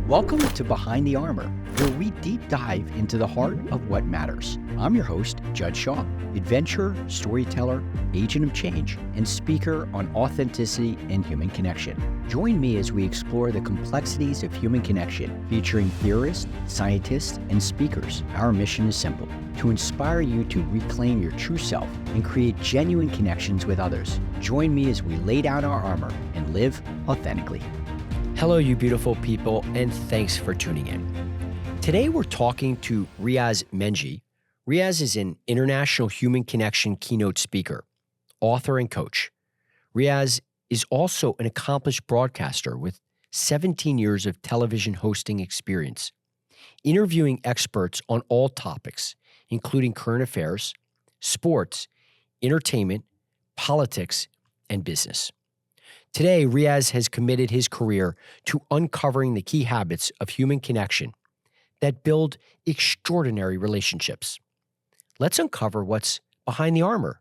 Welcome to Behind the Armor, where we deep dive into the heart of what matters. I'm your host, Judd Shaw, adventurer, storyteller, agent of change, and speaker on authenticity and human connection. Join me as we explore the complexities of human connection, featuring theorists, scientists, and speakers. Our mission is simple: to inspire you to reclaim your true self and create genuine connections with others. Join me as we lay down our armor and live authentically. Hello, you beautiful people, and thanks for tuning in. Today, we're talking to Riaz Megji. Riaz is an international human connection keynote speaker, author, and coach. Riaz is also an accomplished broadcaster with 17 years of television hosting experience, interviewing experts on all topics, including current affairs, sports, entertainment, politics, and business. Today, Riaz has committed his career to uncovering the key habits of human connection that build extraordinary relationships. Let's uncover what's behind the armor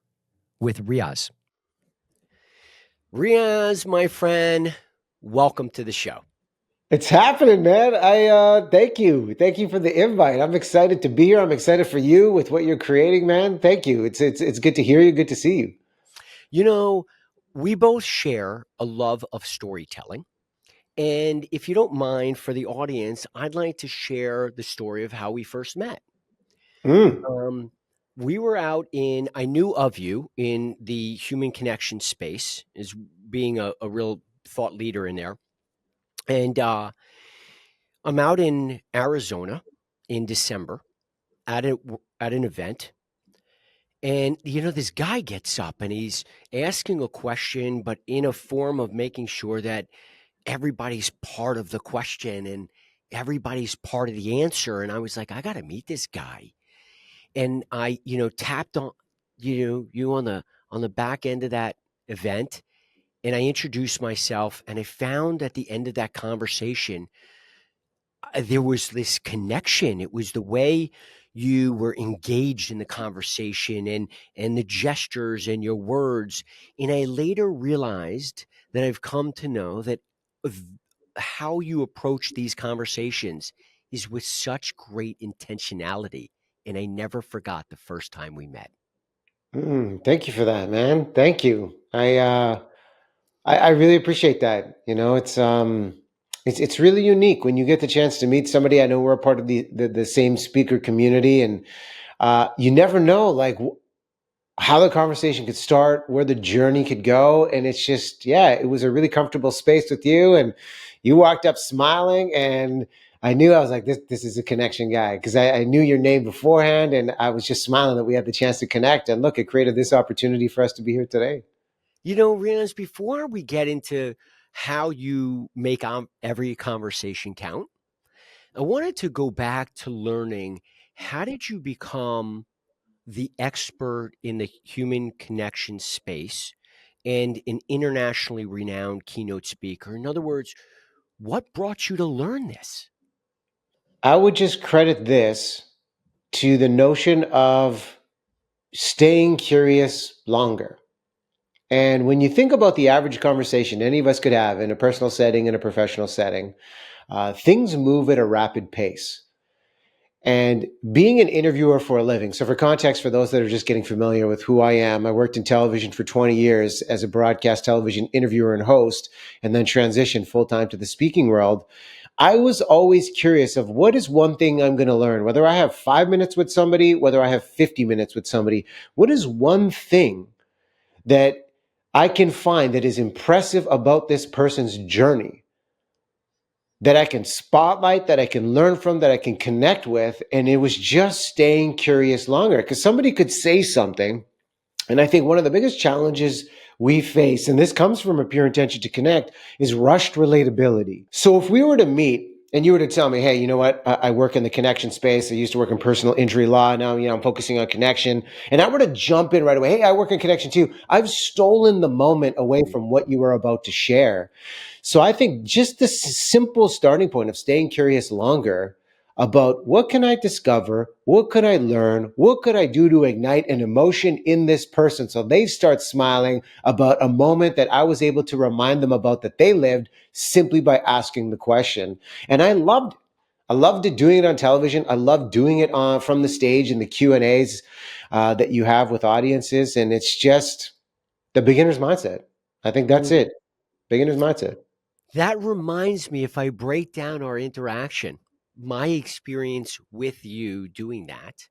with Riaz. Riaz, my friend, welcome to the show. It's happening, man. Thank you. Thank you for the invite. I'm excited to be here. I'm excited for you with what you're creating, man. Thank you. It's good to hear you. Good to see you. You know, we both share a love of storytelling. And if you don't mind, for the audience, I'd like to share the story of how we first met. We were out I knew of you in the human connection space as being a real thought leader in there. And I'm out in Arizona in December at an event. And, this guy gets up and he's asking a question, but in a form of making sure that everybody's part of the question and everybody's part of the answer. And I was like, I got to meet this guy. And I, tapped on, you on the back end of that event. And I introduced myself, and I found at the end of that conversation, there was this connection. It was the way you were engaged in the conversation and the gestures and your words. And I later realized that I've come to know that how you approach these conversations is with such great intentionality. And I never forgot the first time we met. Thank you for that, man. Thank you. I really appreciate that. It's really unique when you get the chance to meet somebody. I know we're a part of the same speaker community, and you never know how the conversation could start, where the journey could go. And it's just, it was a really comfortable space with you, and you walked up smiling, and I was like, this is a connection guy, because I knew your name beforehand, and I was just smiling that we had the chance to connect. And look, it created this opportunity for us to be here today. Riaz, before we get into how you make every conversation count, I wanted to go back to learning, how did you become the expert in the human connection space and an internationally renowned keynote speaker? In other words, what brought you to learn this? I would just credit this to the notion of staying curious longer. And when you think about the average conversation any of us could have in a personal setting, in a professional setting, things move at a rapid pace. And being an interviewer for a living, so for context, for those that are just getting familiar with who I am, I worked in television for 20 years as a broadcast television interviewer and host, and then transitioned full-time to the speaking world. I was always curious of what is one thing I'm going to learn, whether I have 5 minutes with somebody, whether I have 50 minutes with somebody. What is one thing that I can find that is impressive about this person's journey, that I can spotlight, that I can learn from, that I can connect with? And it was just staying curious longer, because somebody could say something. And I think one of the biggest challenges we face, and this comes from a pure intention to connect, is rushed relatability. So if we were to meet and you were to tell me, hey, you know what? I work in the connection space. I used to work in personal injury law. Now, I'm focusing on connection. And I were to jump in right away. Hey, I work in connection too. I've stolen the moment away from what you were about to share. So I think just the simple starting point of staying curious longer, about what can I discover? What could I learn? What could I do to ignite an emotion in this person so they start smiling about a moment that I was able to remind them about that they lived simply by asking the question. And I loved it. I loved it doing it on television. I loved doing it from the stage in the Q&As that you have with audiences. And it's just the beginner's mindset. I think that's Mm. it. Beginner's mindset. That reminds me, if I break down our interaction, my experience with you doing that,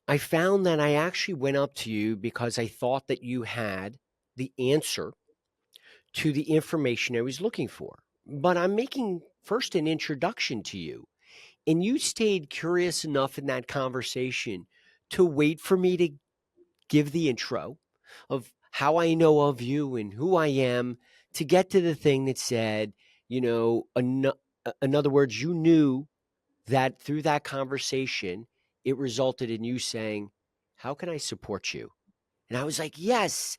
I found that I actually went up to you because I thought that you had the answer to the information I was looking for. But I'm making first an introduction to you. And you stayed curious enough in that conversation to wait for me to give the intro of how I know of you and who I am to get to the thing that said, in other words, you knew that through that conversation, it resulted in you saying, "How can I support you?" And I was like, "Yes,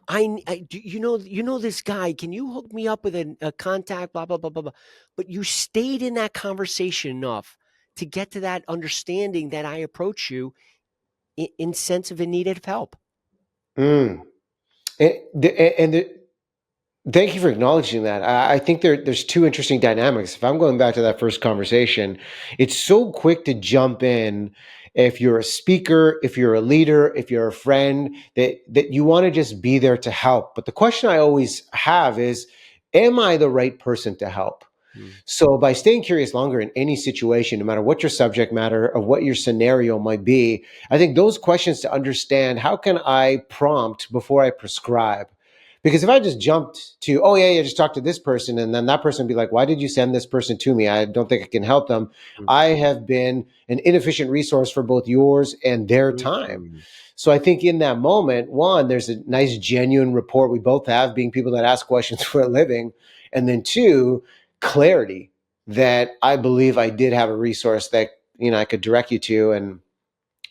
you know this guy. Can you hook me up with a contact? Blah blah blah blah blah." But you stayed in that conversation enough to get to that understanding that I approach you in sense of a need of help. Mm. And thank you for acknowledging that. I think there's two interesting dynamics. If I'm going back to that first conversation, it's so quick to jump in. If you're a speaker, if you're a leader, if you're a friend, that you want to just be there to help. But the question I always have is, am I the right person to help? Mm, So by staying curious longer in any situation, no matter what your subject matter or what your scenario might be, I think those questions to understand, how can I prompt before I prescribe? Because if I just jumped to, oh yeah, just talk to this person, and then that person would be like, why did you send this person to me? I don't think I can help them. mm, I have been an inefficient resource for both yours and their time. mm, So I think in that moment, one, there's a nice genuine rapport we both have, being people that ask questions for a living. And then two, clarity that I believe I did have a resource that, I could direct you to. And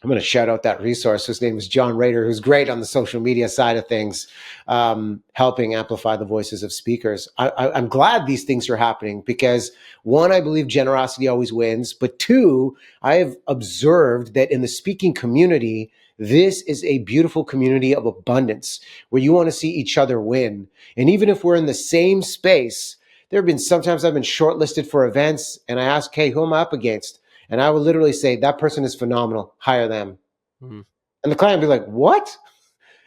I'm going to shout out that resource. His name is John Rader, who's great on the social media side of things, helping amplify the voices of speakers. I'm glad these things are happening because, one, I believe generosity always wins. But two, I have observed that in the speaking community, this is a beautiful community of abundance where you want to see each other win. And even if we're in the same space, there have been sometimes I've been shortlisted for events and I ask, hey, who am I up against? And I would literally say, that person is phenomenal. Hire them. mm, And the client would be like, what?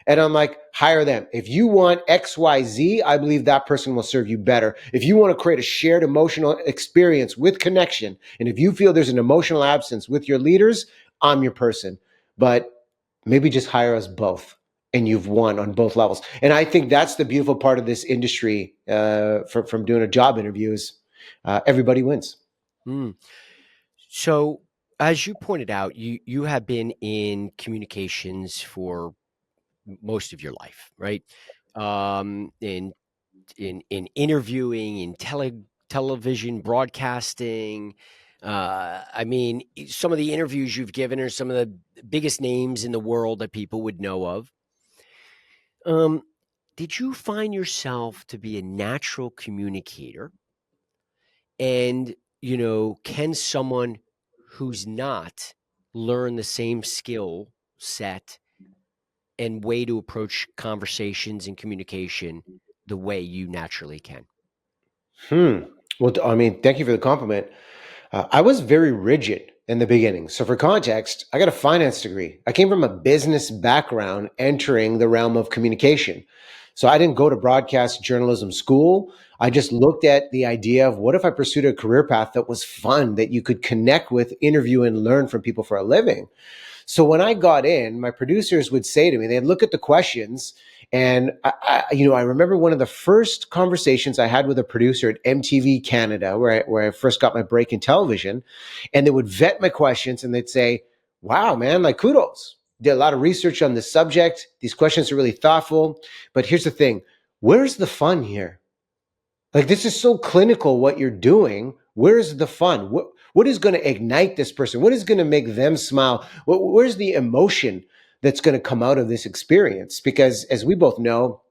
And I'm like, hire them. If you want XYZ, I believe that person will serve you better. If you want to create a shared emotional experience with connection, and if you feel there's an emotional absence with your leaders, I'm your person. But maybe just hire us both. And you've won on both levels. And I think that's the beautiful part of this industry from doing a job interview is everybody wins. mm. So, as you pointed out, you have been in communications for most of your life, right? In in interviewing, in television broadcasting. I mean, some of the interviews you've given are some of the biggest names in the world that people would know of. Um, did you find yourself to be a natural communicator? And, can someone who's not learn the same skill set and way to approach conversations and communication the way you naturally can? Hmm. Well, I mean, thank you for the compliment. I was very rigid in the beginning. So, for context, I got a finance degree. I came from a business background entering the realm of communication. So, I didn't go to broadcast journalism school. I just looked at the idea of what if I pursued a career path that was fun, that you could connect with, interview, and learn from people for a living. So when I got in, my producers would say to me, they'd look at the questions, and I remember one of the first conversations I had with a producer at MTV Canada, where I first got my break in television, and they would vet my questions, and they'd say, "Wow, man, like kudos. Did a lot of research on this subject. These questions are really thoughtful. But here's the thing: where's the fun here? Like, this is so clinical what you're doing. Where's the fun? What is going to ignite this person? What is going to make them smile? Where's the emotion that's going to come out of this experience? Because as we both know,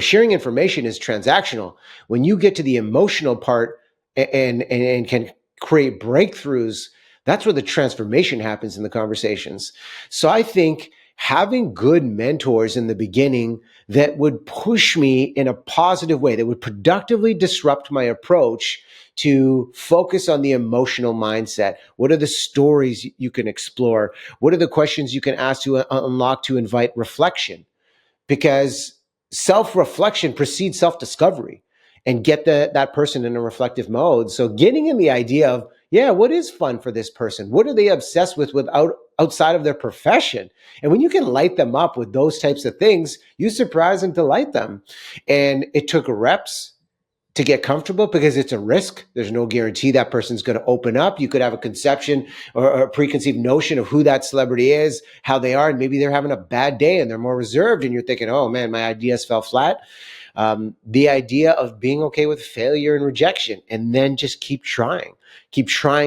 sharing information is transactional. When you get to the emotional part and can create breakthroughs, that's where the transformation happens in the conversations. So I think having good mentors in the beginning that would push me in a positive way, that would productively disrupt my approach to focus on the emotional mindset. What are the stories you can explore? What are the questions you can ask to unlock to invite reflection? Because self-reflection precedes self-discovery, and get that person in a reflective mode. So getting in the idea of, yeah, what is fun for this person? What are they obsessed with without outside of their profession? And when you can light them up with those types of things, you surprise and delight them. And it took reps to get comfortable, because it's a risk. There's no guarantee that person's going to open up. You could have a conception or a preconceived notion of who that celebrity is, how they are, and maybe they're having a bad day and they're more reserved, and you're thinking, oh man, my ideas fell flat. The idea of being okay with failure and rejection, and then just keep trying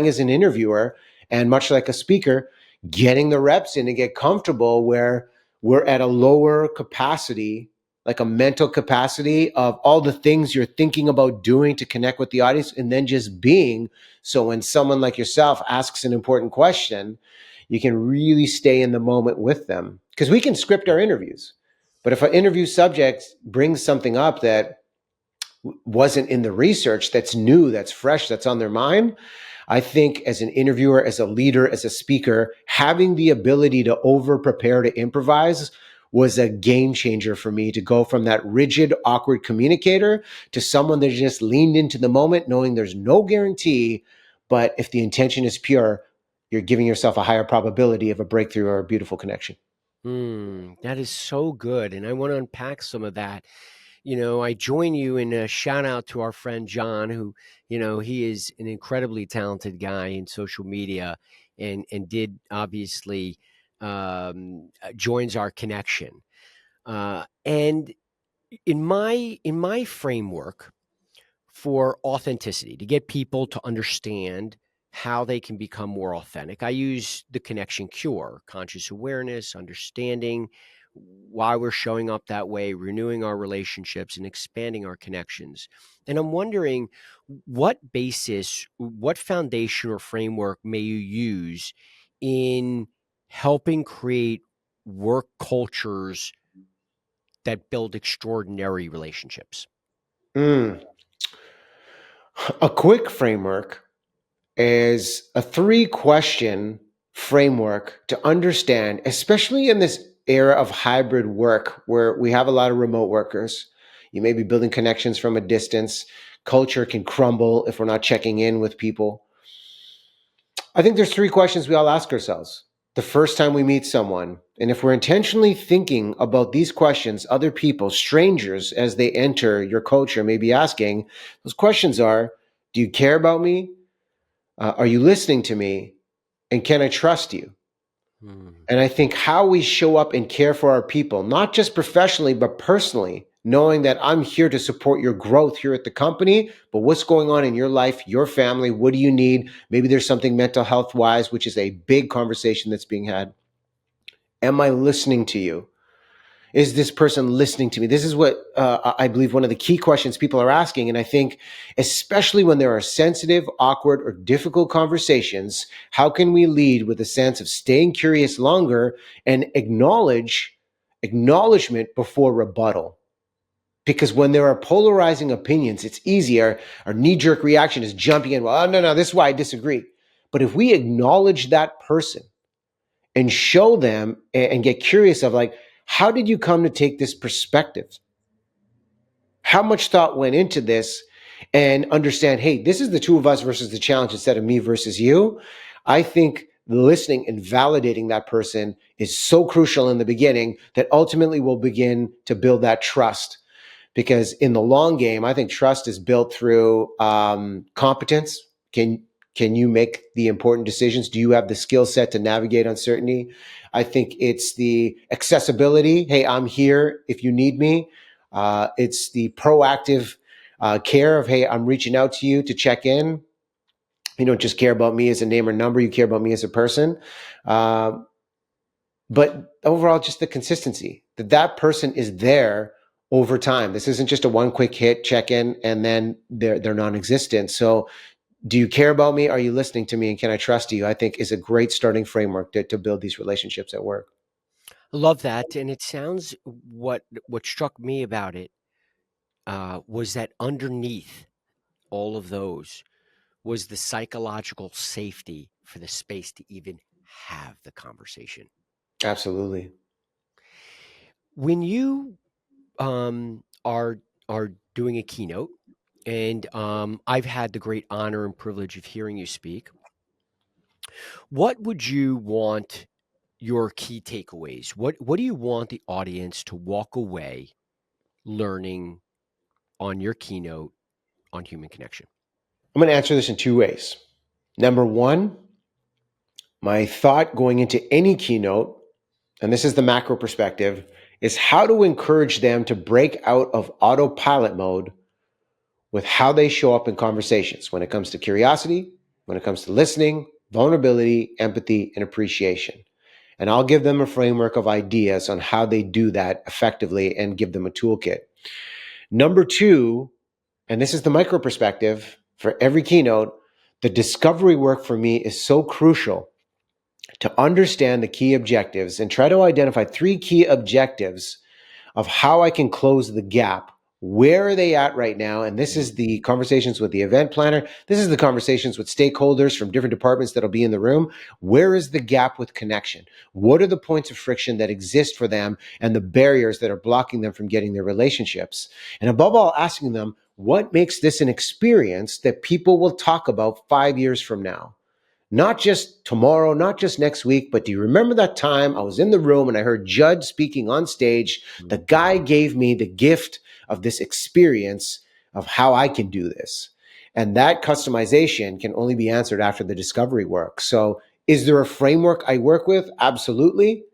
as an interviewer, and much like a speaker, getting the reps in and get comfortable where we're at a lower capacity, like a mental capacity of all the things you're thinking about doing to connect with the audience, and then just being. So when someone like yourself asks an important question, you can really stay in the moment with them, because we can script our interviews. But if an interview subject brings something up that wasn't in the research, that's new, that's fresh, that's on their mind, I think as an interviewer, as a leader, as a speaker, having the ability to over prepare, to improvise, was a game changer for me, to go from that rigid, awkward communicator to someone that just leaned into the moment, knowing there's no guarantee, but if the intention is pure, you're giving yourself a higher probability of a breakthrough or a beautiful connection. That is so good. And I want to unpack some of that. I join you in a shout out to our friend John, who, he is an incredibly talented guy in social media, and did obviously joins our connection. And in my framework for authenticity, to get people to understand how they can become more authentic, I use the connection cure: conscious awareness, understanding why we're showing up that way, renewing our relationships, and expanding our connections. And I'm wondering, what basis, what foundation or framework may you use in helping create work cultures that build extraordinary relationships? A quick framework is a 3-question framework to understand, especially in this era of hybrid work where we have a lot of remote workers. You may be building connections from a distance. Culture can crumble if we're not checking in with people. I think there's 3 questions we all ask ourselves the first time we meet someone. And if we're intentionally thinking about these questions, other people, strangers, as they enter your culture may be asking, those questions are, do you care about me? Are you listening to me? And can I trust you? And I think how we show up and care for our people, not just professionally, but personally, knowing that I'm here to support your growth here at the company, but what's going on in your life, your family, what do you need? Maybe there's something mental health wise, which is a big conversation that's being had. Am I listening to you? Is this person listening to me? This is what I believe one of the key questions people are asking. And I think, especially when there are sensitive, awkward, or difficult conversations, how can we lead with a sense of staying curious longer and acknowledgement before rebuttal? Because when there are polarizing opinions, it's easier. Our knee-jerk reaction is jumping in. Well, no, this is why I disagree. But if we acknowledge that person and show them and get curious of, like, how did you come to take this perspective? How much thought went into this? And understand, hey, this is the two of us versus the challenge instead of me versus you. I think listening and validating that person is so crucial in the beginning that ultimately will begin to build that trust. Because in the long game, I think trust is built through competence. Can you make the important decisions? Do you have the skill set to navigate uncertainty? I think it's the accessibility. Hey, I'm here if you need me. It's the proactive care of, hey, I'm reaching out to you to check in. You don't just care about me as a name or number. You care about me as a person. But overall, just the consistency that person is there over time. This isn't just a one quick hit, check in, and then they're non-existent. So do you care about me? Are you listening to me? And can I trust you? I think is a great starting framework to build these relationships at work. I love that, and it sounds what struck me about it was that underneath all of those was the psychological safety for the space to even have the conversation. Absolutely. When you are doing a keynote, and I've had the great honor and privilege of hearing you speak, what would you want your key takeaways? What do you want the audience to walk away learning on your keynote on human connection? I'm going to answer this in two ways. Number one, my thought going into any keynote, and this is the macro perspective, is how to encourage them to break out of autopilot mode with how they show up in conversations when it comes to curiosity, when it comes to listening, vulnerability, empathy, and appreciation. And I'll give them a framework of ideas on how they do that effectively and give them a toolkit. Number two, and this is the micro perspective for every keynote, the discovery work for me is so crucial to understand the key objectives and try to identify three key objectives of how I can close the gap. Where are they at right now? And this is the conversations with the event planner. This is the conversations with stakeholders from different departments that'll be in the room. Where is the gap with connection? What are the points of friction that exist for them and the barriers that are blocking them from getting their relationships? And above all, asking them, what makes this an experience that people will talk about 5 years from now? Not just tomorrow, not just next week, but do you remember that time I was in the room and I heard Judd speaking on stage? The guy gave me the gift of this experience of how I can do this. And that customization can only be answered after the discovery work. So is there a framework I work with? Absolutely.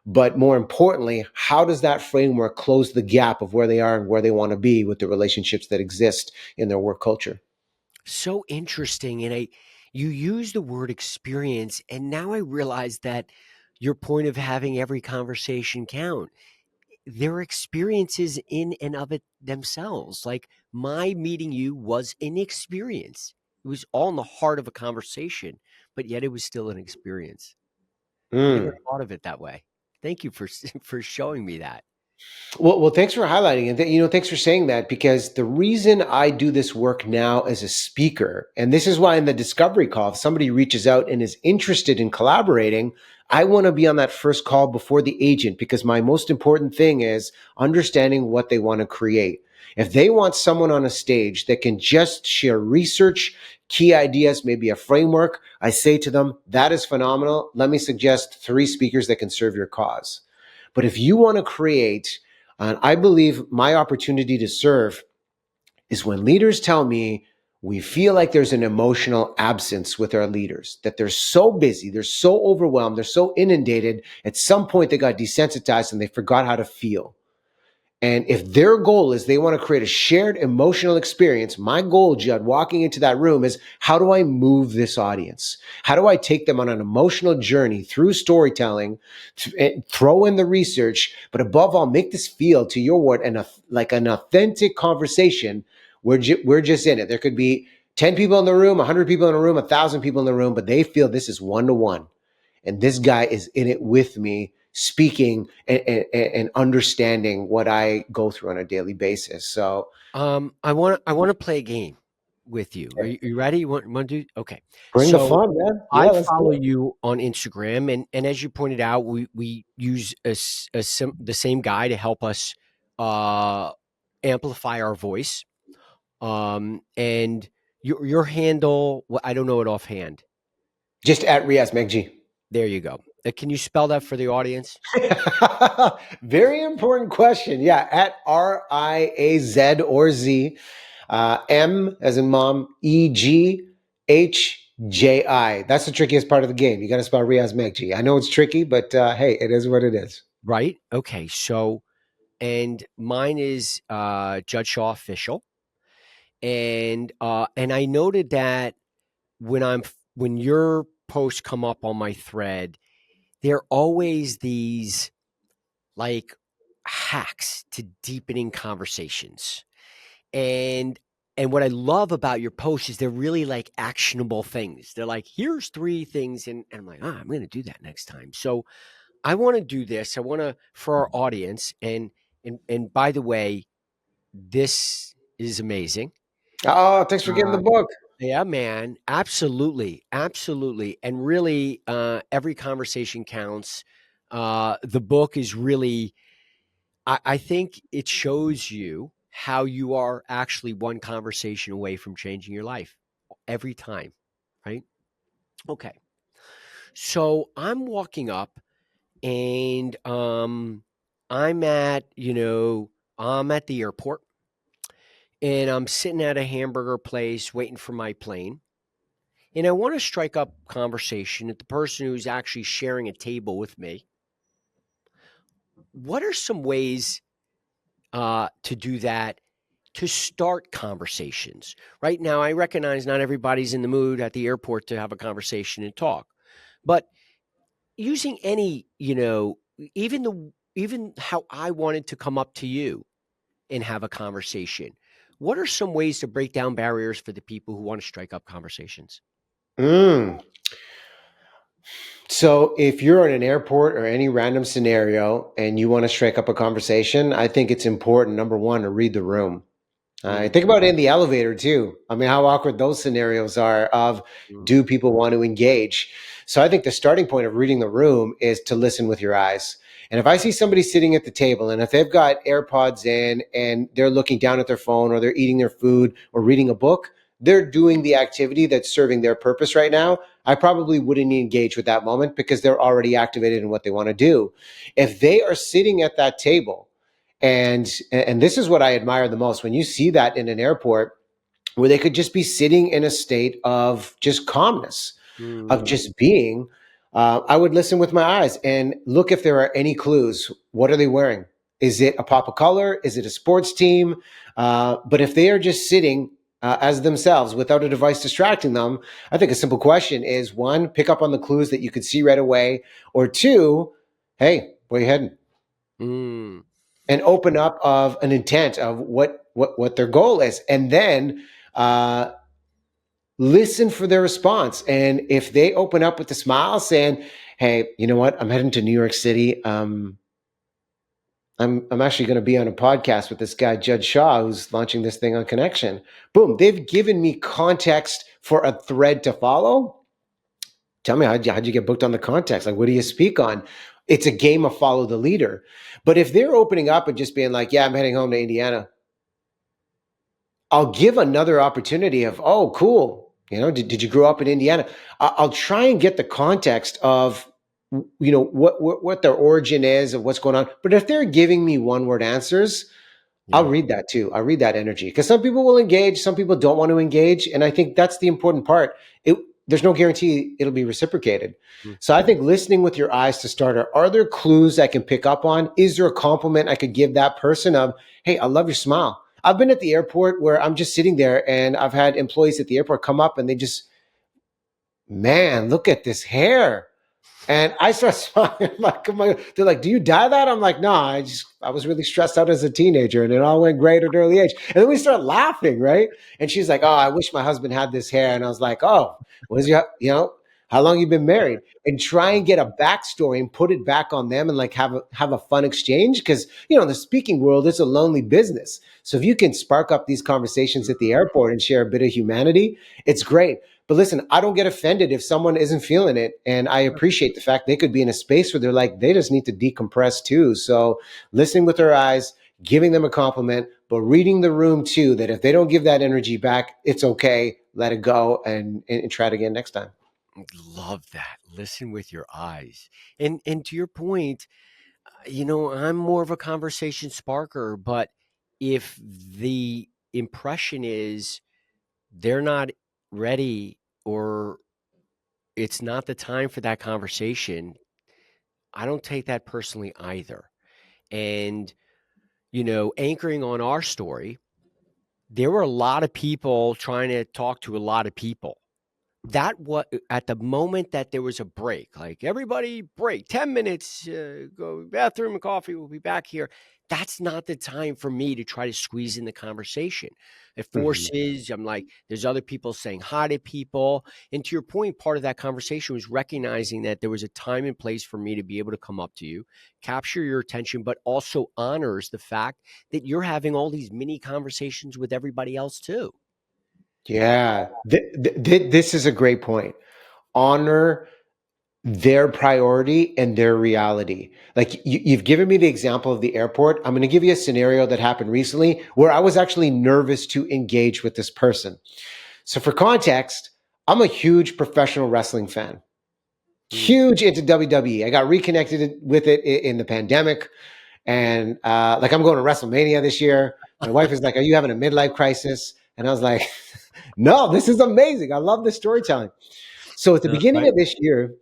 But more importantly, how does that framework close the gap of where they are and where they want to be with the relationships that exist in their work culture? So interesting. And you use the word experience, and now I realize that your point of having every conversation count, their experiences in and of it themselves. Like my meeting you was an experience. It was all in the heart of a conversation, but yet it was still an experience. I never Mm. thought of it that way. Thank you for for showing me that. Well, thanks for highlighting it. Thanks for saying that, because the reason I do this work now as a speaker, and this is why in the discovery call, if somebody reaches out and is interested in collaborating, I want to be on that first call before the agent, because my most important thing is understanding what they want to create. If they want someone on a stage that can just share research, key ideas, maybe a framework, I say to them, that is phenomenal. Let me suggest 3 speakers that can serve your cause. But if you want to create, and I believe my opportunity to serve is when leaders tell me we feel like there's an emotional absence with our leaders, that they're so busy, they're so overwhelmed, they're so inundated. At some point, they got desensitized and they forgot how to feel. And if their goal is they want to create a shared emotional experience, my goal, Judd, walking into that room is, how do I move this audience? How do I take them on an emotional journey through storytelling, throw in the research, but above all, make this feel, to your word, like an authentic conversation. We're just in it. There could be 10 people in the room, 100 people in the room, 1,000 people in the room, but they feel this is one-to-one. And this guy is in it with me, speaking and understanding what I go through on a daily basis. So I want to play a game with you. Are you ready? You want to do? Okay. bring the So fun, man. Yeah, I let's follow do it. you on Instagram, and as you pointed out, we use the same guy to help us uh, amplify our voice. And your handle, well, I don't know it offhand. Just at Riaz Megji. There you go. Can you spell that for the audience? Very important question. Yeah, at Riaz or Z, M as in mom, Eghji. That's the trickiest part of the game. You got to spell Riaz Megji. I know it's tricky, but hey, it is what it is. Right. Okay. So, and mine is Judd Shaw official, and I noted that when your posts come up on my thread, there are always these like hacks to deepening conversations. And And what I love about your posts is they're really like actionable things. They're like, here's 3 things. And I'm like, I'm going to do that next time. So I want to do this. I want to, for our audience. And by the way, this is amazing. Oh, thanks for getting the Uh, book. yeah, man. Absolutely. Absolutely. And really, every conversation counts. The book is really, I think it shows you how you are actually one conversation away from changing your life every time, right? Okay. So I'm walking up and I'm at the airport and I'm sitting at a hamburger place waiting for my plane. And I want to strike up conversation with the person who's actually sharing a table with me. What are some ways to do that to start conversations? Right now, I recognize not everybody's in the mood at the airport to have a conversation and talk, but using any, even how I wanted to come up to you and have a conversation. What are some ways to break down barriers for the people who want to strike up conversations? Mm. So if you're in an airport or any random scenario and you want to strike up a conversation, I think it's important, number one, to read the room. Mm, Think about it in the elevator too. I mean, how awkward those scenarios are of mm, do people want to engage? So I think the starting point of reading the room is to listen with your eyes. And if I see somebody sitting at the table and if they've got AirPods in and they're looking down at their phone or they're eating their food or reading a book, they're doing the activity that's serving their purpose right now. I probably wouldn't engage with that moment because they're already activated in what they want to do. If they are sitting at that table, and this is what I admire the most when you see that in an airport where they could just be sitting in a state of just calmness, of mm, just being. I would listen with my eyes and look if there are any clues. What are they wearing? Is it a pop of color? Is it a sports team? But if they are just sitting as themselves without a device distracting them, I think a simple question is one, pick up on the clues that you could see right away, or two, hey, where you heading? mm. And open up of an intent of what their goal is, and then uh, listen for their response. And if they open up with a smile, saying, "Hey, you know what? I'm heading to New York City. I'm actually going to be on a podcast with this guy Judd Shaw, who's launching this thing on Connection." Boom! They've given me context for a thread to follow. Tell me, how'd you get booked on the context? Like, what do you speak on? It's a game of follow the leader. But if they're opening up and just being like, yeah, I'm heading home to Indiana, I'll give another opportunity of, oh, cool. You know, did you grow up in Indiana? I'll try and get the context of, what their origin is of what's going on. But if they're giving me one word answers, I'll Yeah. read that too. I read that energy because some people will engage, some people don't want to engage, and I think that's the important part. There's no guarantee it'll be reciprocated. Mm. So I think listening with your eyes to start. Are there clues I can pick up on? Is there a compliment I could give that person of, hey, I love your smile. I've been at the airport where I'm just sitting there and I've had employees at the airport come up and they just, man, look at this hair. And I start smiling. They're like, "Do you dye that?" I'm like, "No, I was really stressed out as a teenager, and it all went great at an early age." And then we start laughing, right? And she's like, "Oh, I wish my husband had this hair." And I was like, "Oh, was how long you been married?" And try and get a backstory and put it back on them, and like have a fun exchange because in the speaking world, it's a lonely business. So if you can spark up these conversations at the airport and share a bit of humanity, it's great. But listen, I don't get offended if someone isn't feeling it. And I appreciate the fact they could be in a space where they're like, they just need to decompress too. So listening with their eyes, giving them a compliment, but reading the room too, that if they don't give that energy back, it's okay. Let it go and try it again next time. Love that. Listen with your eyes. And to your point, I'm more of a conversation sparker, but if the impression is they're not ready or it's not the time for that conversation, I don't take that personally either. And, anchoring on our story, there were a lot of people trying to talk to a lot of people. that what at the moment that there was a break, like everybody break 10 minutes, go bathroom and coffee, we'll be back here. That's not the time for me to try to squeeze in the conversation. It Mhm. forces, I'm like, there's other people saying hi to people. And to your point, part of that conversation was recognizing that there was a time and place for me to be able to come up to you, capture your attention, but also honors the fact that you're having all these mini conversations with everybody else too. Yeah, this is a great point. Honor their priority and their reality. Like you've given me the example of the airport. I'm going to give you a scenario that happened recently where I was actually nervous to engage with this person. So for context, I'm a huge professional wrestling fan, Mm. huge into WWE. I got reconnected with it in the pandemic. And like I'm going to WrestleMania this year. My wife is like, "Are you having a midlife crisis?" And I was like, "No, this is amazing. I love this storytelling." So at the beginning Right. of this year,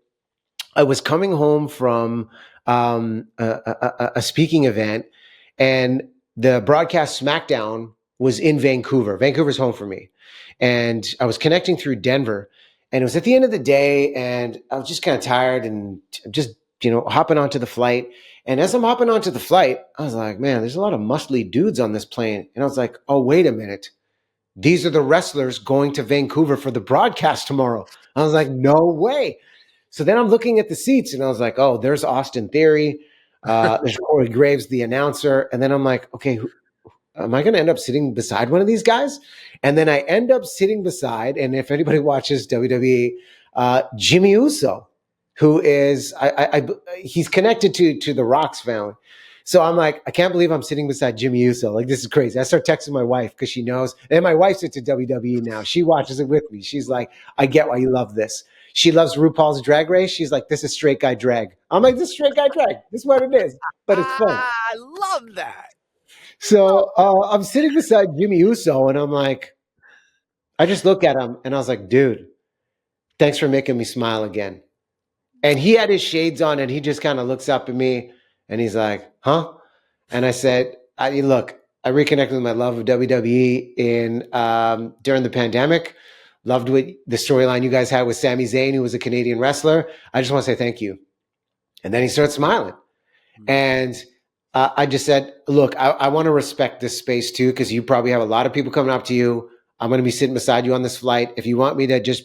I was coming home from a speaking event, and the broadcast SmackDown was in Vancouver. Vancouver's home for me, and I was connecting through Denver, and it was at the end of the day, and I was just kind of tired and just hopping onto the flight. And as I'm hopping onto the flight, I was like, man, there's a lot of muscly dudes on this plane, and I was like, oh, wait a minute. These are the wrestlers going to Vancouver for the broadcast tomorrow. I was like, no way. So then I'm looking at the seats and I was like, oh, there's Austin Theory. There's Corey Graves, the announcer. And then I'm like, okay, am I going to end up sitting beside one of these guys? And then I end up sitting beside, and if anybody watches WWE, Jimmy Uso, who is, he's connected to the Rock's family. So I'm like, I can't believe I'm sitting beside Jimmy Uso. Like, this is crazy. I start texting my wife because she knows. And my wife's into WWE now. She watches it with me. She's like, I get why you love this. She loves RuPaul's Drag Race. She's like, this is straight guy drag. I'm like, this is straight guy drag. This is what it is. But it's fun. I love that. So I'm sitting beside Jimmy Uso, and I'm like, I just look at him, and I was like, dude, thanks for making me smile again. And he had his shades on, and he just kind of looks up at me, and he's like, huh? And I said, look, I reconnected with my love of WWE during the pandemic. Loved what the storyline you guys had with Sami Zayn, who was a Canadian wrestler. I just want to say thank you. And then he starts smiling. And I just said, look, I want to respect this space too, because you probably have a lot of people coming up to you. I'm going to be sitting beside you on this flight. If you want me to just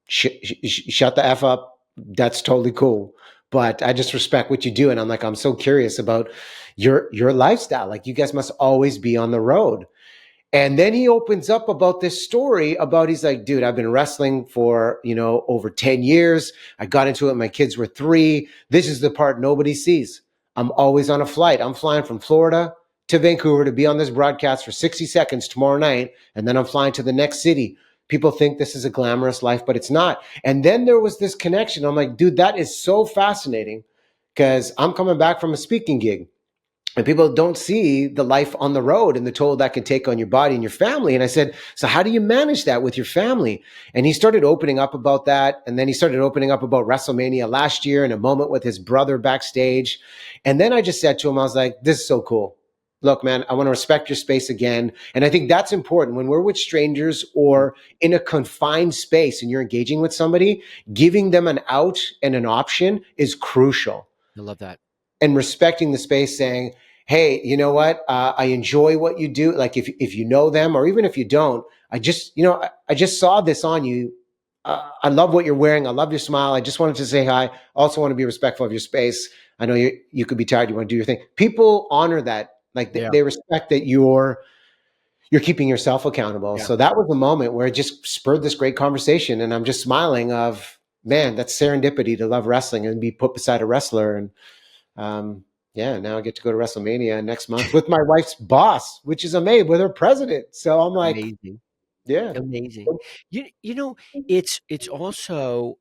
shut the F up, that's totally cool. But I just respect what you do. And I'm like, I'm so curious about your lifestyle. Like, you guys must always be on the road. And then he opens up about this story about, he's like, dude, I've been wrestling for, over 10 years. I got into it when my kids were 3. This is the part nobody sees. I'm always on a flight. I'm flying from Florida to Vancouver to be on this broadcast for 60 seconds tomorrow night. And then I'm flying to the next city. People think this is a glamorous life, but it's not. And then there was this connection. I'm like, dude, that is so fascinating, because I'm coming back from a speaking gig. And people don't see the life on the road and the toll that can take on your body and your family. And I said, so how do you manage that with your family? And he started opening up about that. And then he started opening up about WrestleMania last year and a moment with his brother backstage. And then I just said to him, I was like, this is so cool. Look, man, I want to respect your space again. And I think that's important when we're with strangers or in a confined space and you're engaging with somebody, giving them an out and an option is crucial. I love that. And respecting the space, saying, hey, you know what? I enjoy what you do. Like, if you know them, or even if you don't, I just saw this on you. I love what you're wearing. I love your smile. I just wanted to say hi. Also want to be respectful of your space. I know you could be tired. You want to do your thing. People honor that. Like, Yeah. they respect that you're keeping yourself accountable. Yeah. So that was a moment where it just spurred this great conversation. And I'm just smiling of, man, that's serendipity to love wrestling and be put beside a wrestler. And now I get to go to WrestleMania next month with my wife's boss, which is amazing, with her president. So I'm like, Amazing. yeah. Amazing. It's also,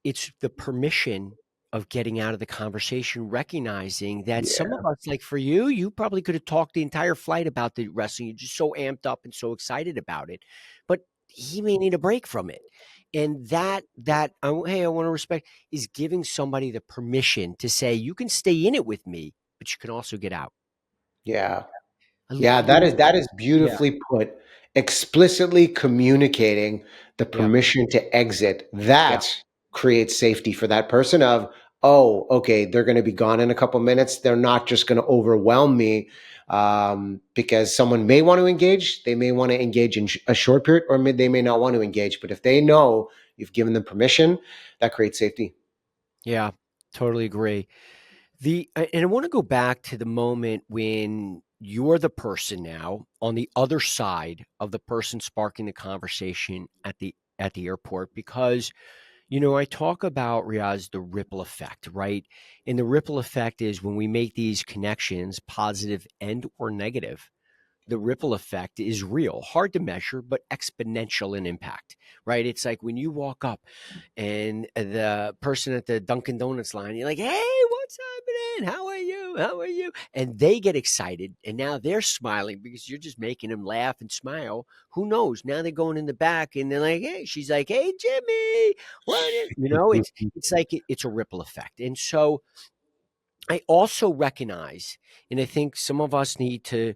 it's the permission of getting out of the conversation, recognizing that some Yeah. of us, like for you, you probably could have talked the entire flight about the wrestling. You're just so amped up and so excited about it, but he may need a break from it. And hey, I want to respect is giving somebody the permission to say, you can stay in it with me, but you can also get out. Yeah. I Yeah. love, That is yeah, beautifully put. explicitly communicating the Yeah. permission to exit, Yeah. that creates safety for that person of, oh, okay, they're going to be gone in a couple minutes. They're not just going to overwhelm me, because someone may want to engage. They may want to engage in a short period, or they may not want to engage. But if they know you've given them permission, that creates safety. Yeah. Totally agree. And I want to go back to the moment when you're the person now on the other side of the person sparking the conversation at the airport, because I talk about, Riaz, the ripple effect, right? And the ripple effect is when we make these connections, positive and or negative, the ripple effect is real, hard to measure, but exponential in impact, right? It's like when you walk up and the person at the Dunkin' Donuts line, you're like, hey, what's happening? How are you? How are you? And they get excited. And now they're smiling because you're just making them laugh and smile. Who knows? Now they're going in the back and they're like, hey, she's like, hey, Jimmy, it's like it's a ripple effect. And so I also recognize, and I think some of us need to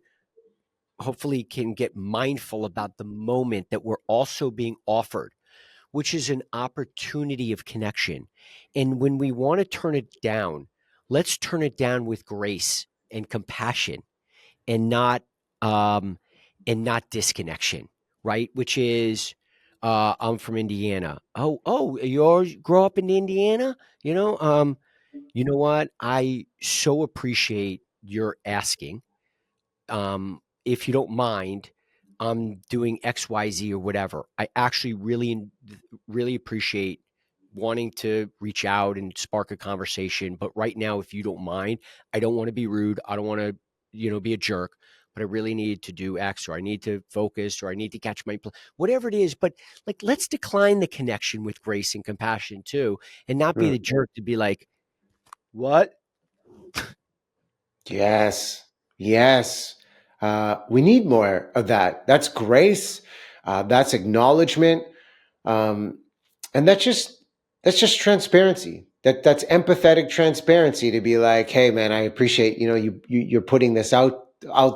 hopefully can get mindful about the moment that we're also being offered, which is an opportunity of connection. And when we want to turn it down, let's turn it down with grace and compassion, and um not disconnection, right? Which is I'm from Indiana. Oh, you grow up in Indiana? You know what? I so appreciate your asking. If you don't mind, I'm doing XYZ or whatever. I actually really appreciate wanting to reach out and spark a conversation. But right now, if you don't mind, I don't want to be rude. I don't want to, be a jerk, but I really need to do X, or I need to focus, or I need to catch whatever it is. But like, let's decline the connection with grace and compassion too, and not be the jerk to be like, what? Yes, yes. We need more of that. That's grace. That's acknowledgement, um, and that's just transparency. That's empathetic transparency to be like, hey, man, I appreciate you're putting this out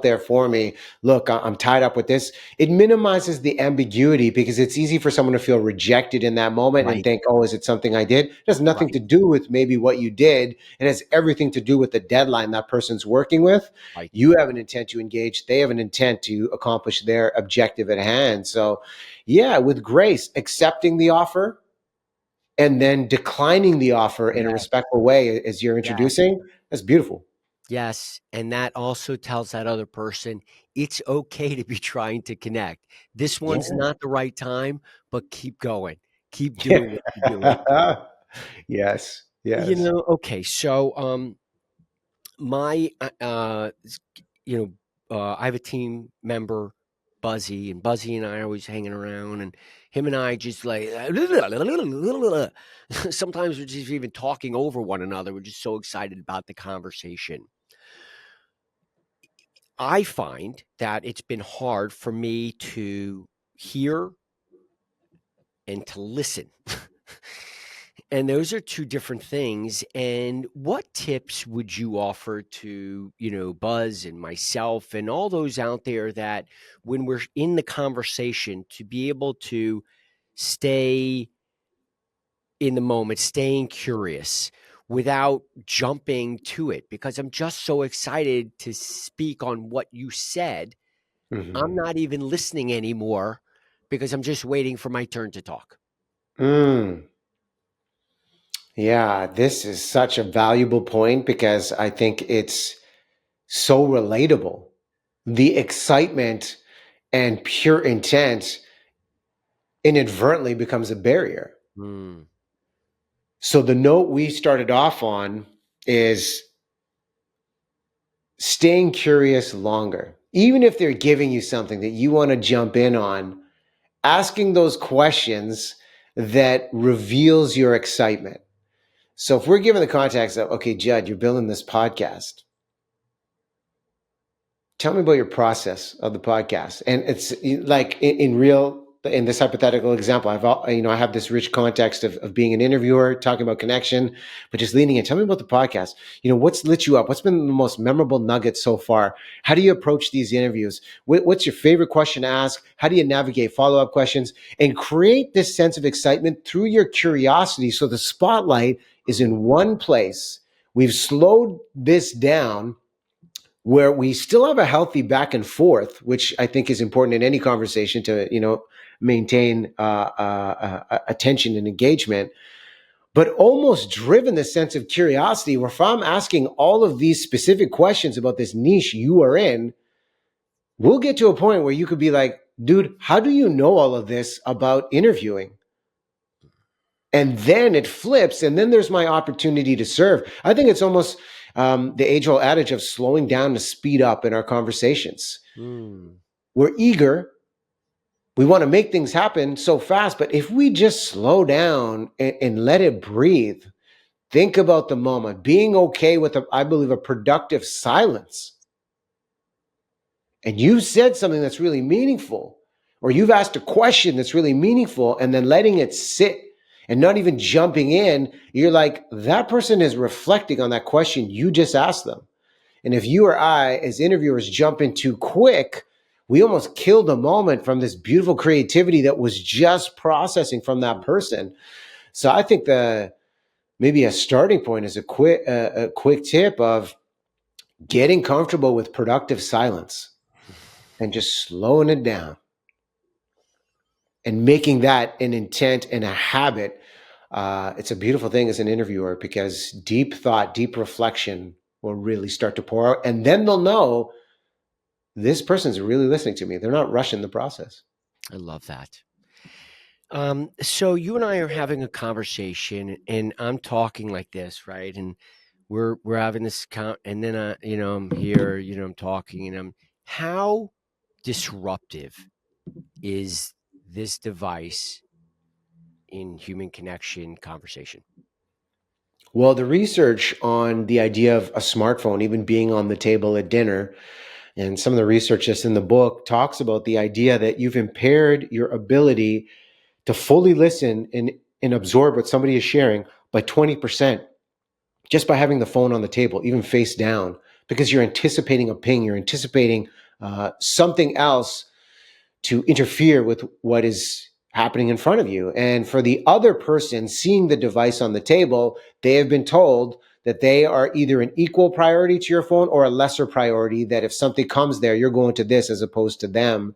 there for me. Look, I'm tied up with this. It minimizes the ambiguity because it's easy for someone to feel rejected in that moment and Right, think, oh, is it something I did? It has nothing right, to do with maybe what you did. It has everything to do with the deadline that person's working with. right. You have an intent to engage. They have an intent to accomplish their objective at hand. So, yeah, with grace, accepting the offer and then declining the offer in a Yes, respectful way as you're yes. introducing, that's beautiful. Yes, and that also tells that other person it's okay to be trying to connect. This one's Yeah. not the right time, but keep going. Keep doing what you're doing. Yes. Yes. Okay, so my I have a team member, Buzzy, and Buzzy and I are always hanging around, and him and I just like sometimes we're just even talking over one another. We're just so excited about the conversation. I find that it's been hard for me to hear and to listen. And those are two different things. And what tips would you offer to, Buzz and myself and all those out there that when we're in the conversation to be able to stay in the moment, staying curious without jumping to it? Because I'm just so excited to speak on what you said. I'm Mhm. not even listening anymore because I'm just waiting for my turn to talk. Mm. Yeah, this is such a valuable point because I think it's so relatable. The excitement and pure intent inadvertently becomes a barrier. Mm, So the note we started off on is staying curious longer. Even if they're giving you something that you want to jump in on, asking those questions that reveals your excitement. So if we're given the context of, okay, Judd, you're building this podcast. Tell me about your process of the podcast. And it's like in real in this hypothetical example, I have this rich context of being an interviewer, talking about connection, but just leaning in. Tell me about the podcast. What's lit you up? What's been the most memorable nugget so far? How do you approach these interviews? What's your favorite question to ask? How do you navigate follow-up questions and create this sense of excitement through your curiosity? So the spotlight is in one place. We've slowed this down where we still have a healthy back and forth, which I think is important in any conversation to, maintain attention and engagement, but almost driven the sense of curiosity where if I'm asking all of these specific questions about this niche you are in, we'll get to a point where you could be like, dude, how do you know all of this about interviewing? And then it flips, and then there's my opportunity to serve. I think it's almost the age-old adage of slowing down to speed up in our conversations. We're eager. We want to make things happen so fast, but if we just slow down and let it breathe, think about the moment, being okay with, I believe, a productive silence. And you've said something that's really meaningful, or you've asked a question that's really meaningful, and then letting it sit and not even jumping in, you're like, that person is reflecting on that question you just asked them. And if you or I, as interviewers, jump in too quick, we almost kill the moment from this beautiful creativity that was just processing from that person. So I think maybe a starting point is a quick tip of getting comfortable with productive silence and just slowing it down and making that an intent and a habit. It's a beautiful thing as an interviewer because deep thought, deep reflection will really start to pour out. And then they'll know this person's really listening to me. They're not rushing the process. I love that. So you and I are having a conversation, and I'm talking like this, right? And we're having this count, and then I'm here, I'm talking, and how disruptive is this device in human connection conversation? Well, the research on the idea of a smartphone even being on the table at dinner, and some of the research that's in the book talks about the idea that you've impaired your ability to fully listen and absorb what somebody is sharing by 20% just by having the phone on the table, even face down, because you're anticipating a ping, you're anticipating something else to interfere with what is happening in front of you. And for the other person seeing the device on the table, they have been told that they are either an equal priority to your phone or a lesser priority, that if something comes there, you're going to this as opposed to them.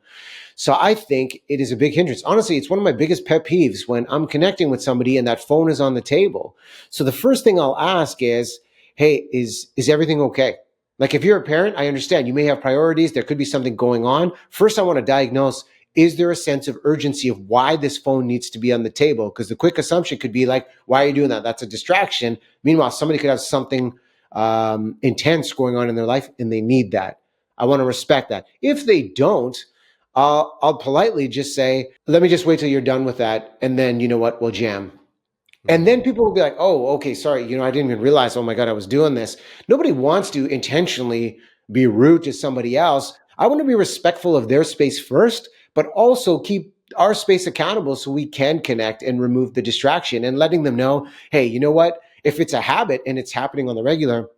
So I think it is a big hindrance. Honestly, it's one of my biggest pet peeves when I'm connecting with somebody and that phone is on the table. So the first thing I'll ask is, hey, is everything okay? Like if you're a parent, I understand you may have priorities. There could be something going on. First, I want to diagnose, is there a sense of urgency of why this phone needs to be on the table? Because the quick assumption could be like, why are you doing that? That's a distraction. Meanwhile, somebody could have something intense going on in their life and they need that. I want to respect that. If they don't, I'll politely just say, let me just wait till you're done with that. And then, you know what, we'll jam. And then people will be like, oh, okay, sorry. I didn't even realize, oh my God, I was doing this. Nobody wants to intentionally be rude to somebody else. I want to be respectful of their space first, but also keep our space accountable so we can connect and remove the distraction and letting them know, hey, you know what? If it's a habit and it's happening on the regular,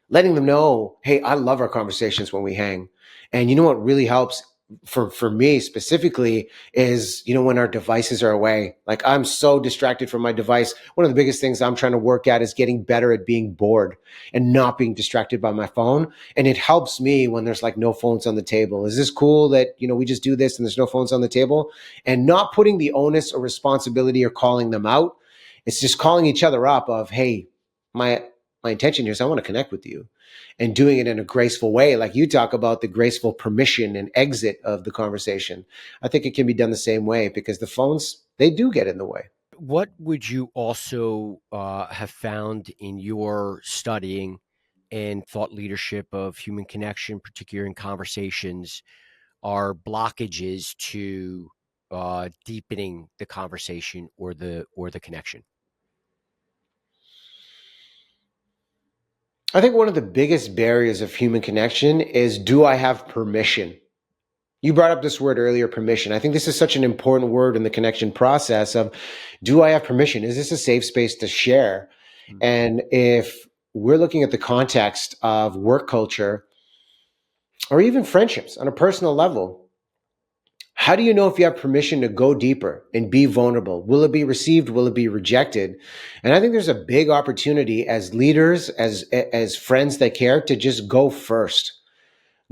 letting them know, hey, I love our conversations when we hang. And you know what really helps for me specifically is, when our devices are away. Like I'm so distracted from my device. One of the biggest things I'm trying to work at is getting better at being bored and not being distracted by my phone. And it helps me when there's like no phones on the table. Is this cool that, we just do this and there's no phones on the table? And not putting the onus or responsibility or calling them out. It's just calling each other up of, hey, my intention here is I want to connect with you, and doing it in a graceful way. Like you talk about the graceful permission and exit of the conversation. I think it can be done the same way because the phones, they do get in the way. What would you also have found in your studying and thought leadership of human connection, particularly in conversations, are blockages to deepening the conversation or the connection? I think one of the biggest barriers of human connection is, do I have permission? You brought up this word earlier, permission. I think this is such an important word in the connection process of, do I have permission? Is this a safe space to share? Mm. And if we're looking at the context of work culture or even friendships on a personal level, how do you know if you have permission to go deeper and be vulnerable? Will it be received? Will it be rejected? And I think there's a big opportunity as leaders, as friends that care, to just go first.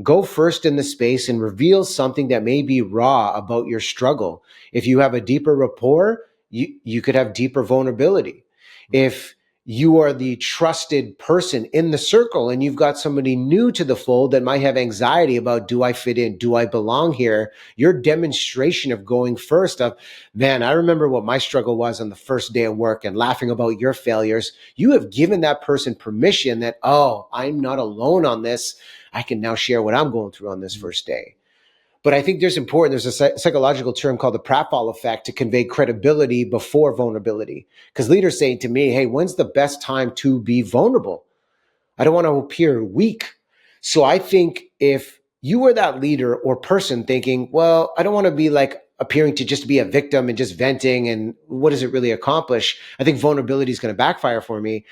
Go first in the space and reveal something that may be raw about your struggle. If you have a deeper rapport, you could have deeper vulnerability. If you are the trusted person in the circle and you've got somebody new to the fold that might have anxiety about, do I fit in? Do I belong here? Your demonstration of going first of, man, I remember what my struggle was on the first day of work and laughing about your failures. You have given that person permission that, oh, I'm not alone on this. I can now share what I'm going through on this first day. But I think there's a psychological term called the pratfall effect to convey credibility before vulnerability. Because leaders say to me, hey, when's the best time to be vulnerable? I don't want to appear weak. So I think if you were that leader or person thinking, well, I don't want to be like appearing to just be a victim and just venting, and what does it really accomplish? I think vulnerability is going to backfire for me.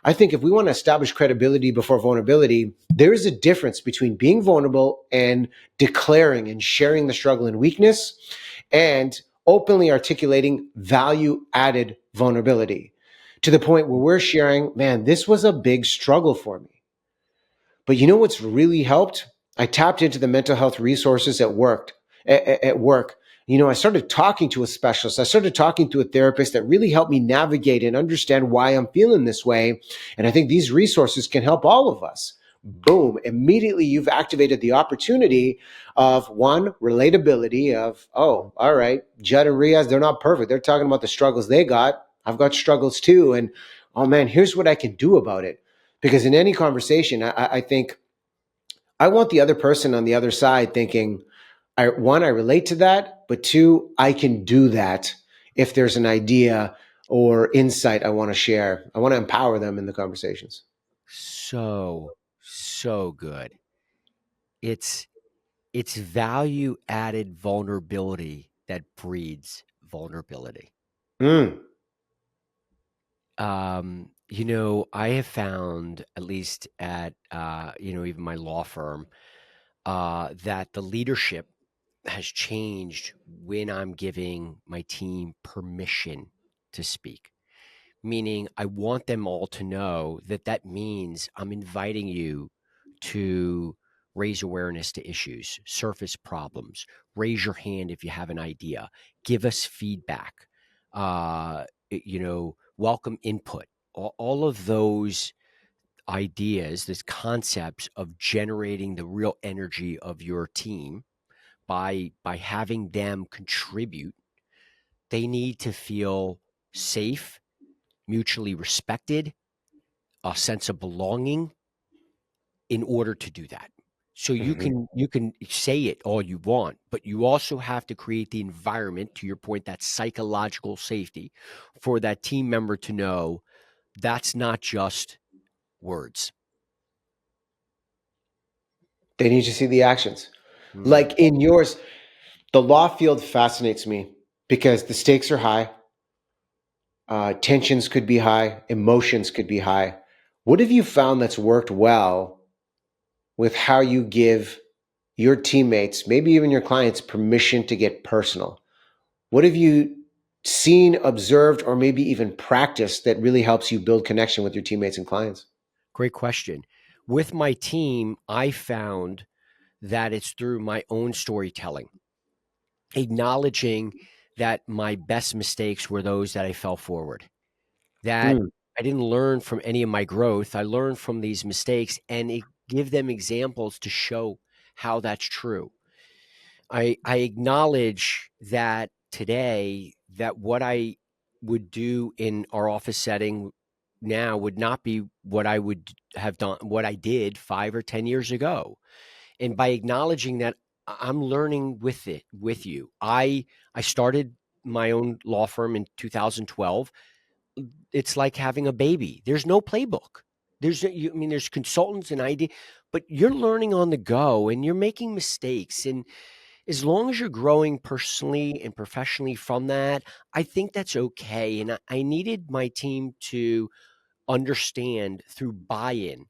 I think if we want to establish credibility before vulnerability, there is a difference between being vulnerable and declaring and sharing the struggle and weakness, and openly articulating value added vulnerability to the point where we're sharing, man, this was a big struggle for me. But you know what's really helped? I tapped into the mental health resources at work. You know, I started talking to a specialist. I started talking to a therapist that really helped me navigate and understand why I'm feeling this way. And I think these resources can help all of us. Boom. Immediately you've activated the opportunity of, one, relatability of, oh, all right, Judd and Riaz, they're not perfect. They're talking about the struggles they got. I've got struggles too. And oh man, here's what I can do about it. Because in any conversation, I think I want the other person on the other side thinking, one, I relate to that, but two, I can do that if there's an idea or insight I want to share. I want to empower them in the conversations. So good. It's value added vulnerability that breeds vulnerability. Mm. I have found, at least at even my law firm, that the leadership has changed when I'm giving my team permission to speak. Meaning, I want them all to know that that means I'm inviting you to raise awareness to issues, surface problems, raise your hand if you have an idea, give us feedback, welcome input. All of those ideas, these concepts of generating the real energy of your team by having them contribute, they need to feel safe, mutually respected, a sense of belonging in order to do that. So Mm-hmm. you can say it all you want, but you also have to create the environment, to your point, that psychological safety for that team member to know that's not just words. They need to see the actions. Mm, Like in yours, the law field fascinates me because the stakes are high, tensions could be high, emotions could be high. What have you found that's worked well with how you give your teammates, maybe even your clients, permission to get personal? What have you seen, observed, or maybe even practiced that really helps you build connection with your teammates and clients? Great question. With my team, I found that it's through my own storytelling, acknowledging that my best mistakes were those that I fell forward, that Mm. I didn't learn from any of my growth. I learned from these mistakes and give them examples to show how that's true. I acknowledge that today, that what I would do in our office setting now would not be what I would have done, what I did 5 or 10 years ago. And by acknowledging that, I'm learning with you. I started my own law firm in 2012. It's like having a baby. There's no playbook. There's consultants and idea, but you're learning on the go and you're making mistakes. And as long as you're growing personally and professionally from that, I think that's okay. And I needed my team to understand through buy-in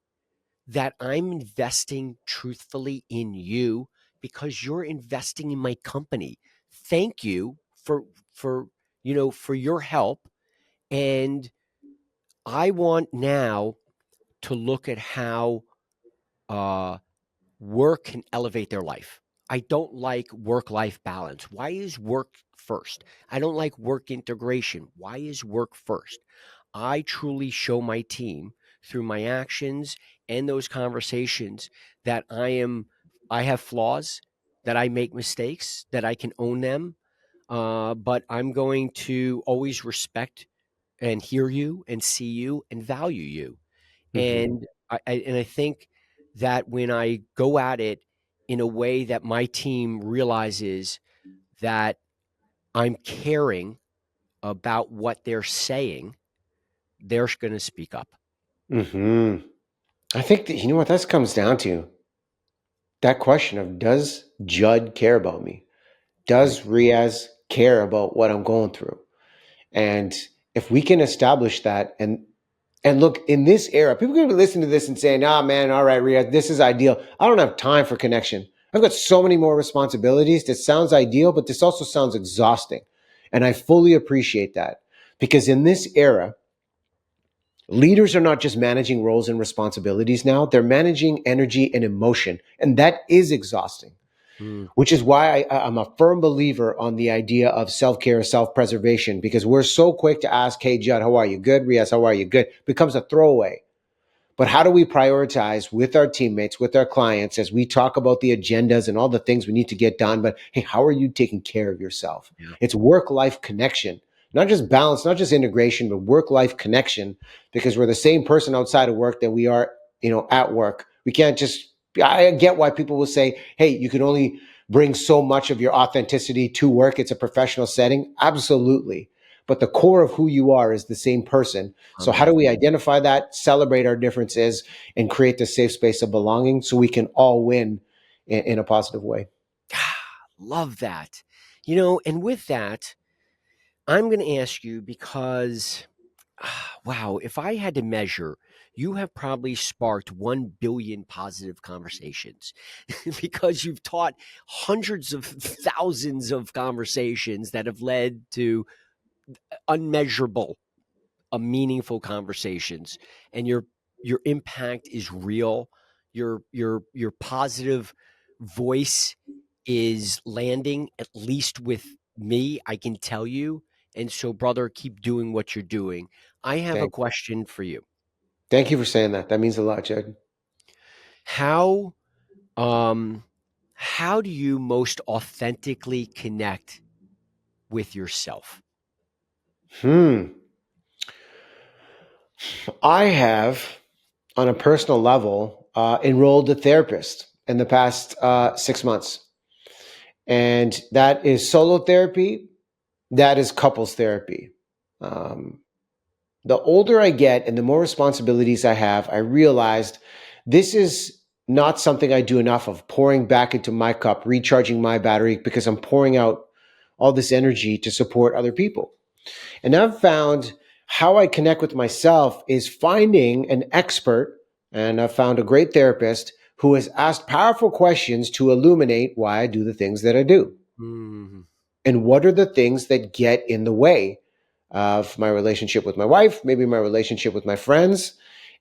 that I'm investing truthfully in you because you're investing in my company. Thank you for for your help. And I want now to look at how uh, work can elevate their life. I don't like work life balance. Why is work first? I don't like work integration. Why is work first? I truly show my team through my actions and those conversations that I have flaws, that I make mistakes, that I can own them. But I'm going to always respect and hear you and see you and value you. Mm-hmm. And I think that when I go at it in a way that my team realizes that I'm caring about what they're saying, they're going to speak up. Mm-hmm. I think that, you know what this comes down to? That question of, does Judd care about me? Right. Does Riaz care about what I'm going through? And if we can establish that, and look, in this era, people are going to be listening to this and saying, "Ah, man, all right, Riaz, this is ideal. I don't have time for connection. I've got so many more responsibilities. This sounds ideal, but this also sounds exhausting." And I fully appreciate that, because in this era, leaders are not just managing roles and responsibilities now, they're managing energy and emotion. And that is exhausting, Mm, which is why I'm a firm believer on the idea of self-care, self-preservation, because we're so quick to ask, "Hey, Judd, how are you? Good. Riaz, how are you? Good." Becomes a throwaway. But how do we prioritize with our teammates, with our clients, as we talk about the agendas and all the things we need to get done? But hey, how are you taking care of yourself? yeah. It's work-life connection, not just balance, not just integration, but work-life connection, because we're the same person outside of work that we are, at work. We can't just, I get why people will say, "Hey, you can only bring so much of your authenticity to work. It's a professional setting." Absolutely. But the core of who you are is the same person. So how do Amen. we identify that, celebrate our differences, and create the safe space of belonging so we can all win in a positive way? Love that. And with that, I'm going to ask you because, wow, if I had to measure, you have probably sparked 1 billion positive conversations because you've taught hundreds of thousands of conversations that have led to unmeasurable, meaningful conversations. And your impact is real. Your positive voice is landing, at least with me, I can tell you. And so, brother, keep doing what you're doing. I have a Thank, question for you. thank you for saying that. That means a lot, Judd. How um how do you most authentically connect with yourself? Hmm. I have, on a personal level, enrolled a therapist in the past 6 months. And that is solo therapy, that is couples therapy. Um, the older I get and the more responsibilities I have, I realized this is not something I do enough of, pouring back into my cup, recharging my battery, because I'm pouring out all this energy to support other people. And I've found how I connect with myself is finding an expert, and I've found a great therapist who has asked powerful questions to illuminate why I do the things that I do. Mm, And what are the things that get in the way of my relationship with my wife, maybe my relationship with my friends,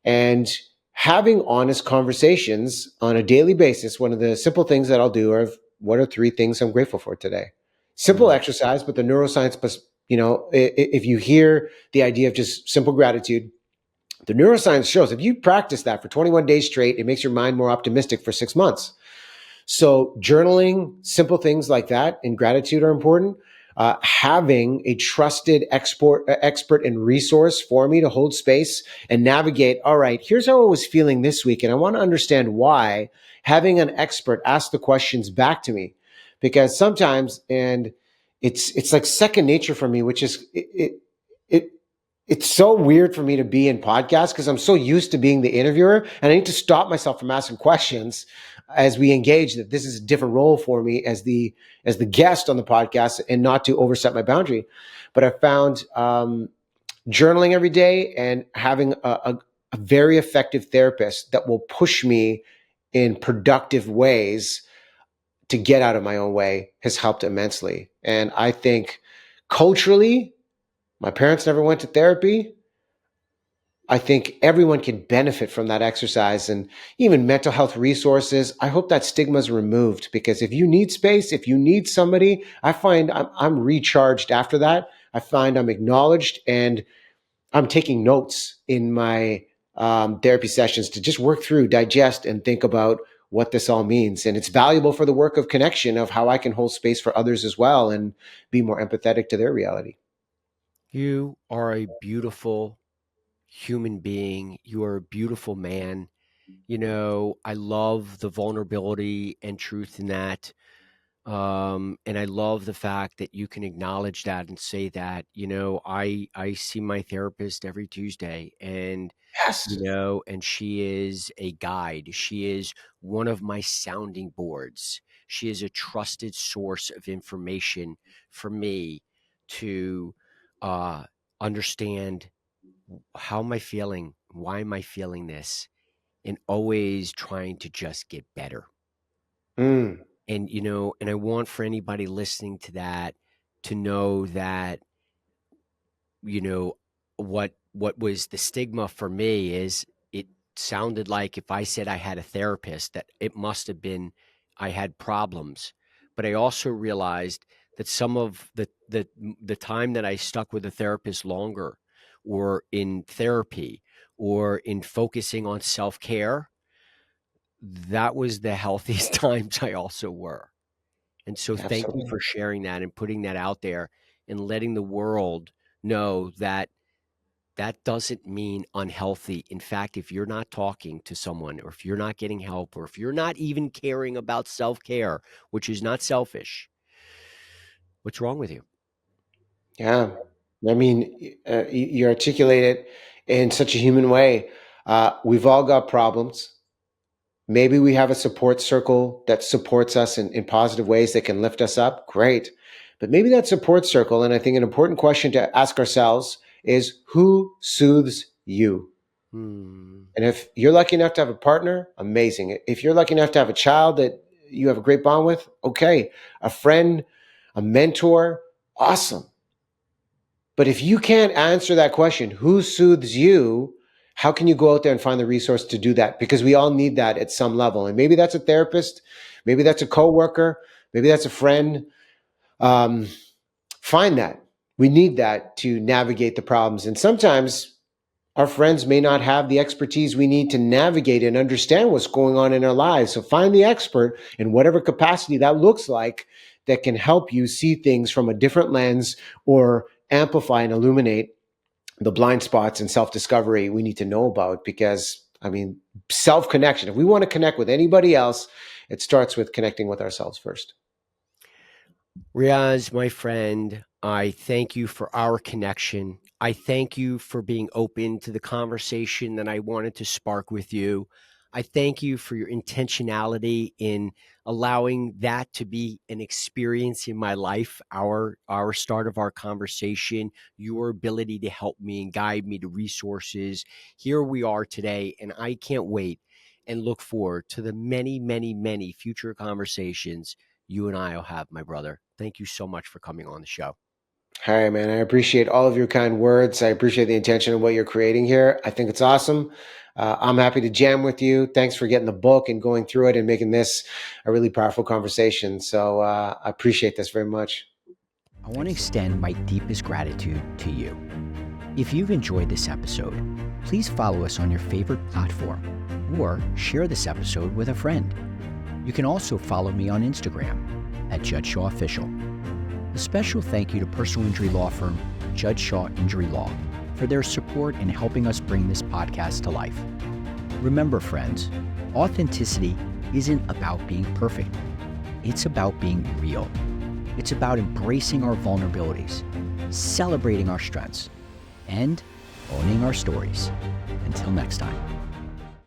and having honest conversations on a daily basis. One of the simple things that I'll do are, what are 3 things I'm grateful for today? Simple mm, exercise, but the neuroscience, if you hear the idea of just simple gratitude, the neuroscience shows if you practice that for 21 days straight, it makes your mind more optimistic for 6 months. So journaling, simple things like that, and gratitude are important. Having a trusted expert and resource for me to hold space and navigate. All right, here's how I was feeling this week, and I want to understand why. Having an expert ask the questions back to me, because sometimes, and it's like second nature for me, which is it it's so weird for me to be in podcasts because I'm so used to being the interviewer, and I need to stop myself from asking questions as we engage that this is a different role for me as the guest on the podcast, and not to overstep my boundary. But I found journaling every day and having a very effective therapist that will push me in productive ways to get out of my own way has helped immensely. And I think culturally, my parents never went to therapy. I think everyone can benefit from that exercise, and even mental health resources. I hope that stigma is removed, because if you need space, if you need somebody, I find I'm recharged after that. I find I'm acknowledged, and I'm taking notes in my therapy sessions to just work through, digest, and think about what this all means. And it's valuable for the work of connection, of how I can hold space for others as well and be more empathetic to their reality. You are a beautiful human being. You are a beautiful man. I love the vulnerability and truth in that. And I love the fact that you can acknowledge that and say that, I see my therapist every Tuesday, and, Yes. and she is a guide. She is one of my sounding boards. She is a trusted source of information for me to understand, how am I feeling? Why am I feeling this? And always trying to just get better. Mm, And I want for anybody listening to that to know that, you know, what was the stigma for me is, it sounded like if I said I had a therapist, that it must have been I had problems. But I also realized that some of the time that I stuck with a therapist longer, or in therapy, or in focusing on self-care, that was the healthiest times I also were. And so thank you absolutely. for sharing that and putting that out there, and letting the world know that that doesn't mean unhealthy. In fact, if you're not talking to someone, or if you're not getting help, or if you're not even caring about self-care, which is not selfish, what's wrong with you? Yeah. I mean, you articulate it in such a human way. We've all got problems. Maybe we have a support circle that supports us in positive ways that can lift us up. Great. But maybe that support circle, and I think an important question to ask ourselves is, who soothes you? Hmm. And if you're lucky enough to have a partner, amazing. If you're lucky enough to have a child that you have a great bond with, okay. A friend, a mentor, awesome. But if you can't answer that question, who soothes you? How can you go out there and find the resource to do that? Because we all need that at some level. And maybe that's a therapist, maybe that's a coworker, maybe that's a friend. Um, Find that. We need that to navigate the problems. And sometimes our friends may not have the expertise we need to navigate and understand what's going on in our lives. So find the expert in whatever capacity that looks like, that can help you see things from a different lens, or amplify and illuminate the blind spots and self-discovery we need to know about. Because, I mean, self-connection, if we want to connect with anybody else, it starts with connecting with ourselves first. Riaz, my friend, I thank you for our connection. I thank you for being open to the conversation that I wanted to spark with you. I thank you for your intentionality in allowing that to be an experience in my life, our start of our conversation, your ability to help me and guide me to resources. Here we are today, and I can't wait and look forward to the many, many, many future conversations you and I will have, my brother. Thank you so much for coming on the show. Hi, man. I appreciate all of your kind words. I appreciate the intention of what you're creating here. I think it's awesome. I'm happy to jam with you. Thanks for getting the book and going through it and making this a really powerful conversation. So I appreciate this very much. I want to extend my deepest gratitude to you. If you've enjoyed this episode, please follow us on your favorite platform, or share this episode with a friend. You can also follow me on Instagram at Judd Shaw Official. A special thank you to personal injury law firm Judd Shaw Injury Law for their support in helping us bring this podcast to life. Remember, friends, authenticity isn't about being perfect. It's about being real. It's about embracing our vulnerabilities, celebrating our strengths, and owning our stories. Until next time.